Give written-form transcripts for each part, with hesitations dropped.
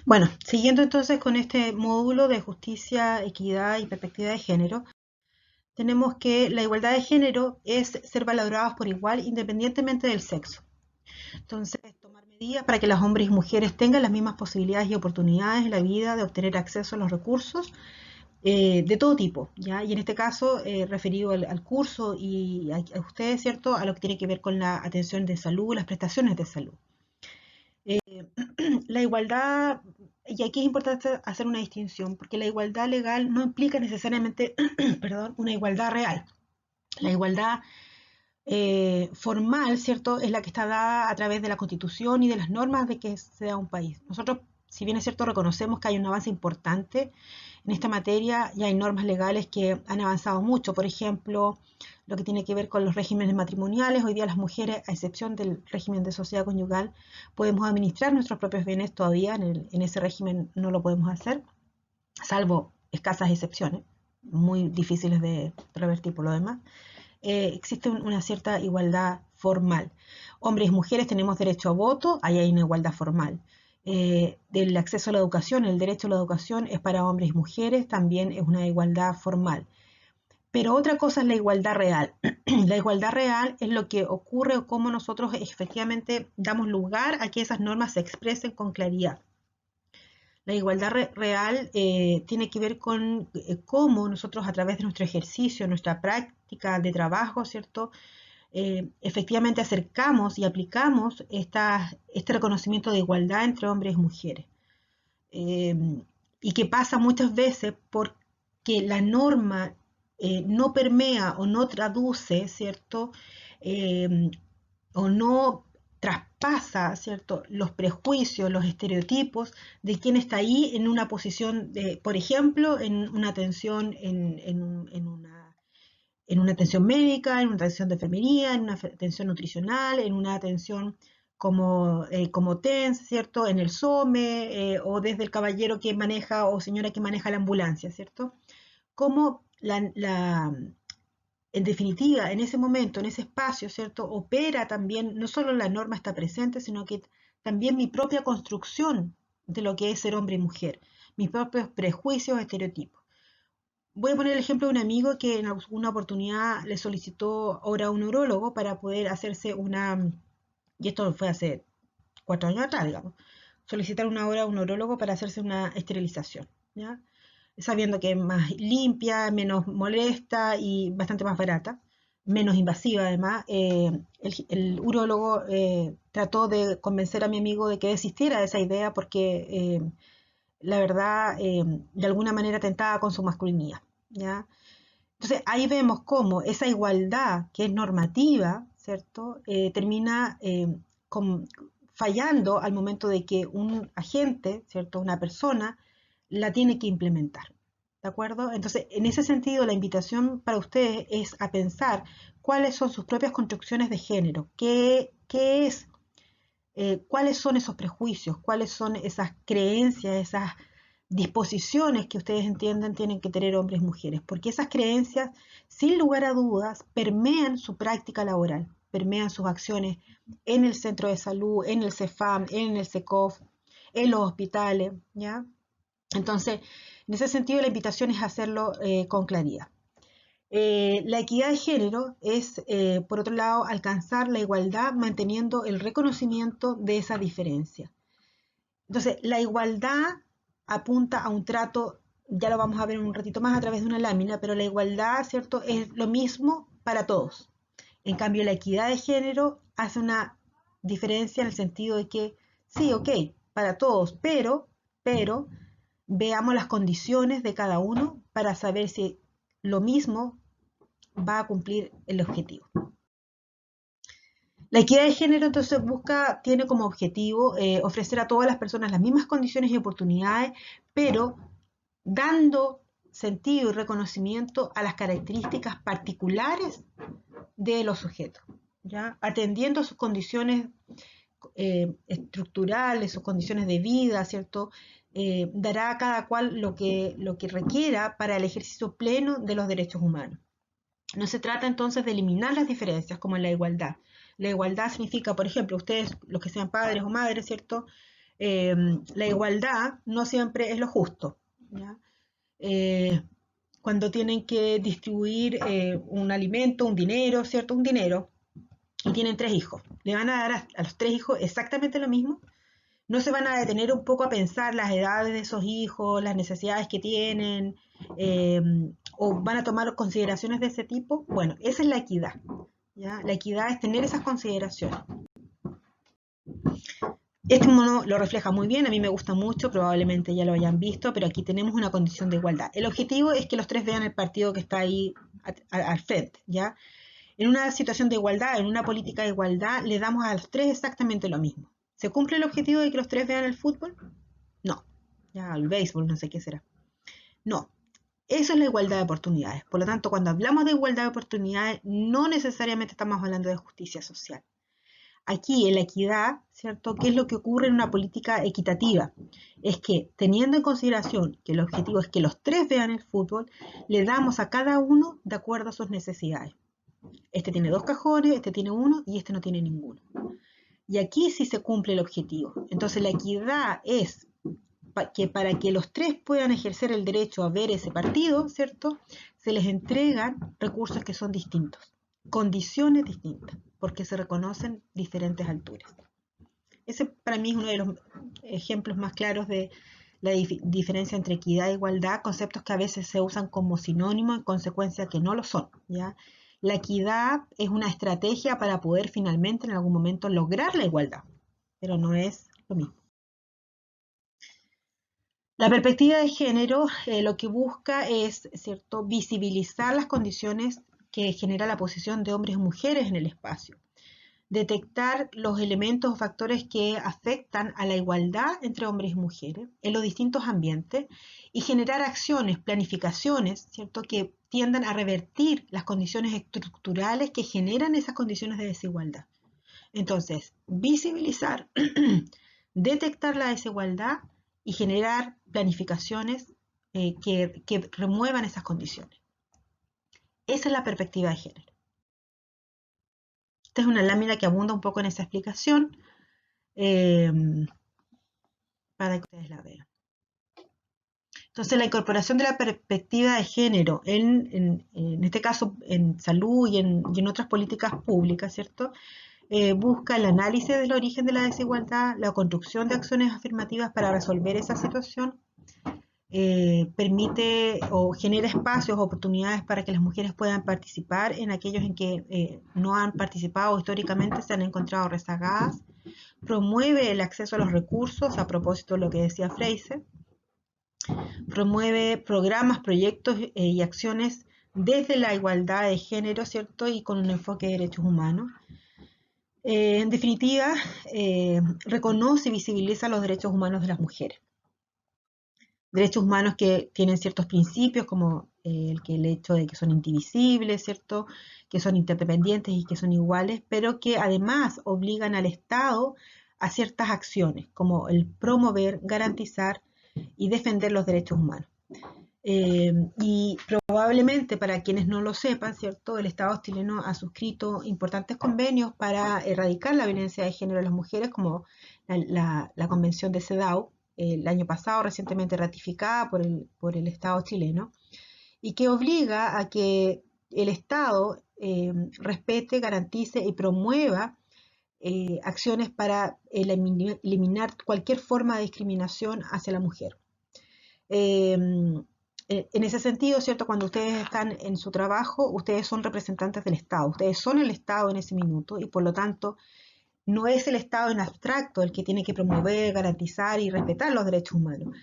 Bueno, siguiendo entonces con este módulo de justicia, equidad y perspectiva de género, tenemos que la igualdad de género es ser valorados por igual independientemente del sexo. Entonces, tomar medidas para que los hombres y mujeres tengan las mismas posibilidades y oportunidades en la vida de obtener acceso a los recursos de todo tipo, ¿ya? Y en este caso, referido al curso y a ustedes, ¿cierto? A lo que tiene que ver con la atención de salud, las prestaciones de salud. La igualdad, y aquí es importante hacer una distinción, porque la igualdad legal no implica necesariamente, perdón, una igualdad real. La igualdad formal, ¿cierto?, es la que está dada a través de la Constitución y de las normas de que sea un país. Nosotros, si bien es cierto, reconocemos que hay un avance importante en esta materia y hay normas legales que han avanzado mucho. Por ejemplo, lo que tiene que ver con los regímenes matrimoniales. Hoy día las mujeres, a excepción del régimen de sociedad conyugal, podemos administrar nuestros propios bienes todavía. En ese régimen no lo podemos hacer, salvo escasas excepciones, muy difíciles de revertir por lo demás. Existe una cierta igualdad formal. Hombres y mujeres tenemos derecho a voto, ahí hay una igualdad formal. Del acceso a la educación, el derecho a la educación es para hombres y mujeres, también es una igualdad formal. Pero otra cosa es la igualdad real. La igualdad real es lo que ocurre o cómo nosotros efectivamente damos lugar a que esas normas se expresen con claridad. La igualdad real tiene que ver con cómo nosotros a través de nuestro ejercicio, nuestra práctica de trabajo, ¿cierto? Efectivamente acercamos y aplicamos este reconocimiento de igualdad entre hombres y mujeres. Eh, y que pasa muchas veces porque la norma no permea o no traduce, ¿cierto? Eh, o no traspasa, ¿cierto?, los prejuicios, los estereotipos de quien está ahí en una posición de, por ejemplo, en una atención, en una atención médica, en una atención de enfermería, en una atención nutricional, en una atención como TENS, ¿cierto?, en el SOME, o desde el caballero que maneja o señora que maneja la ambulancia, ¿cierto? Como en definitiva, en ese momento, en ese espacio, ¿cierto?, opera también, no solo la norma está presente, sino que también mi propia construcción de lo que es ser hombre y mujer, mis propios prejuicios, estereotipos. Voy a poner el ejemplo de un amigo que en alguna oportunidad le solicitó ahora a un neurólogo para poder hacerse y esto fue hace 4 años atrás, digamos, solicitar una hora a un neurólogo para hacerse una esterilización, ¿ya? Sabiendo que es más limpia, menos molesta y bastante más barata, menos invasiva además. El urólogo trató de convencer a mi amigo de que desistiera de esa idea porque la verdad de alguna manera tentaba con su masculinidad, ¿ya? Entonces ahí vemos cómo esa igualdad que es normativa, ¿cierto? Termina fallando al momento de que un agente, ¿cierto?, una persona, la tiene que implementar. ¿De acuerdo? Entonces, en ese sentido, la invitación para ustedes es a pensar cuáles son sus propias construcciones de género, qué es, cuáles son esos prejuicios, cuáles son esas creencias, esas disposiciones que ustedes entienden tienen que tener hombres y mujeres, porque esas creencias, sin lugar a dudas, permean su práctica laboral, permean sus acciones en el centro de salud, en el CEFAM, en el SECOF, en los hospitales, ¿ya? Entonces, en ese sentido, la invitación es hacerlo con claridad. La equidad de género es, por otro lado, alcanzar la igualdad manteniendo el reconocimiento de esa diferencia. Entonces, la igualdad apunta a un trato, ya lo vamos a ver un ratito más a través de una lámina, pero la igualdad, ¿cierto?, es lo mismo para todos. En cambio, la equidad de género hace una diferencia en el sentido de que, sí, ok, para todos, pero veamos las condiciones de cada uno para saber si lo mismo va a cumplir el objetivo. La equidad de género entonces tiene como objetivo ofrecer a todas las personas las mismas condiciones y oportunidades, pero dando sentido y reconocimiento a las características particulares de los sujetos, ¿ya? Atendiendo a sus condiciones estructurales, sus condiciones de vida, ¿cierto? Dará a cada cual lo que requiera para el ejercicio pleno de los derechos humanos. No se trata entonces de eliminar las diferencias como en la igualdad. La igualdad significa, por ejemplo, ustedes, los que sean padres o madres, ¿cierto? La igualdad no siempre es lo justo, ¿ya? Eh, Cuando tienen que distribuir un alimento, un dinero, ¿cierto? Un dinero, y tienen 3 hijos, ¿le van a dar a los 3 hijos exactamente lo mismo? ¿No se van a detener un poco a pensar las edades de esos hijos, las necesidades que tienen, eh, o van a tomar consideraciones de ese tipo? Bueno, esa es la equidad, ¿ya? La equidad es tener esas consideraciones. Este mono lo refleja muy bien, a mí me gusta mucho, probablemente ya lo hayan visto, pero aquí tenemos una condición de igualdad. El objetivo es que los 3 vean el partido que está ahí al frente, ¿ya? En una situación de igualdad, en una política de igualdad, le damos a los 3 exactamente lo mismo. ¿Se cumple el objetivo de que los 3 vean el fútbol? No. Ya, el béisbol, no sé qué será. No. Eso es la igualdad de oportunidades. Por lo tanto, cuando hablamos de igualdad de oportunidades, no necesariamente estamos hablando de justicia social. Aquí, en la equidad, ¿cierto? ¿Qué es lo que ocurre en una política equitativa? Es que, teniendo en consideración que el objetivo es que los 3 vean el fútbol, le damos a cada uno de acuerdo a sus necesidades. Este tiene 2 cajones, este tiene 1 y este no tiene ninguno. Y aquí sí se cumple el objetivo. Entonces la equidad es que para que los 3 puedan ejercer el derecho a ver ese partido, ¿cierto? Se les entregan recursos que son distintos, condiciones distintas, porque se reconocen diferentes alturas. Ese para mí es uno de los ejemplos más claros de la diferencia entre equidad e igualdad, conceptos que a veces se usan como sinónimo, en consecuencia que no lo son, ¿ya? La equidad es una estrategia para poder finalmente en algún momento lograr la igualdad, pero no es lo mismo. La perspectiva de género lo que busca es, ¿cierto?, visibilizar las condiciones que genera la posición de hombres y mujeres en el espacio, detectar los elementos o factores que afectan a la igualdad entre hombres y mujeres en los distintos ambientes y generar acciones, planificaciones, ¿cierto?, que tiendan a revertir las condiciones estructurales que generan esas condiciones de desigualdad. Entonces, visibilizar, detectar la desigualdad y generar planificaciones que remuevan esas condiciones. Esa es la perspectiva de género. Esta es una lámina que abunda un poco en esa explicación eh, para que ustedes la vean. Entonces, la incorporación de la perspectiva de género, en este caso en salud y en otras políticas públicas, ¿cierto? Busca el análisis del origen de la desigualdad, la construcción de acciones afirmativas para resolver esa situación, permite o genera espacios, oportunidades para que las mujeres puedan participar en aquellos en que no han participado históricamente, se han encontrado rezagadas, promueve el acceso a los recursos, a propósito de lo que decía Fraser, promueve programas, proyectos y acciones desde la igualdad de género, ¿cierto? Y con un enfoque de derechos humanos. En definitiva, reconoce y visibiliza los derechos humanos de las mujeres. Derechos humanos que tienen ciertos principios, como el hecho de que son indivisibles, ¿cierto? Que son interdependientes y que son iguales, pero que además obligan al Estado a ciertas acciones, como el promover, garantizar y defender los derechos humanos. Y probablemente para quienes no lo sepan, ¿cierto? El Estado chileno ha suscrito importantes convenios para erradicar la violencia de género en las mujeres, como la Convención de CEDAW, el año pasado recientemente ratificada por el Estado chileno, y que obliga a que el Estado respete, garantice y promueva acciones para eliminar cualquier forma de discriminación hacia la mujer. En ese sentido, ¿cierto? Cuando ustedes están en su trabajo, ustedes son representantes del Estado, ustedes son el Estado en ese minuto y por lo tanto no es el Estado en abstracto el que tiene que promover, garantizar y respetar los derechos humanos.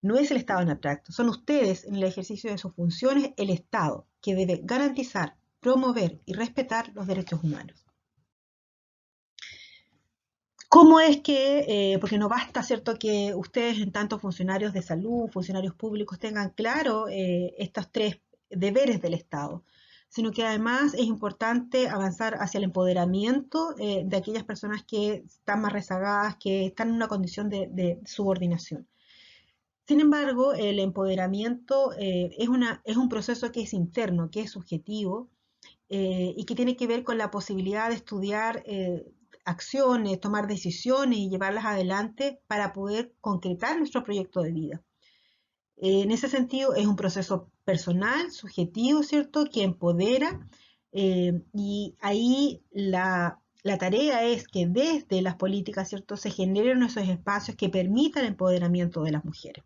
No es el Estado en abstracto, son ustedes en el ejercicio de sus funciones el Estado que debe garantizar, promover y respetar los derechos humanos. ¿Cómo es que, porque no basta, ¿cierto?, que ustedes en tanto funcionarios de salud, funcionarios públicos tengan claro estos 3 deberes del Estado, sino que además es importante avanzar hacia el empoderamiento de aquellas personas que están más rezagadas, que están en una condición de subordinación. Sin embargo, el empoderamiento es un proceso que es interno, que es subjetivo y que tiene que ver con la posibilidad de estudiar acciones, tomar decisiones y llevarlas adelante para poder concretar nuestro proyecto de vida. En ese sentido, es un proceso personal, subjetivo, ¿cierto?, que empodera, y ahí la tarea es que desde las políticas, ¿cierto?, se generen esos espacios que permitan el empoderamiento de las mujeres.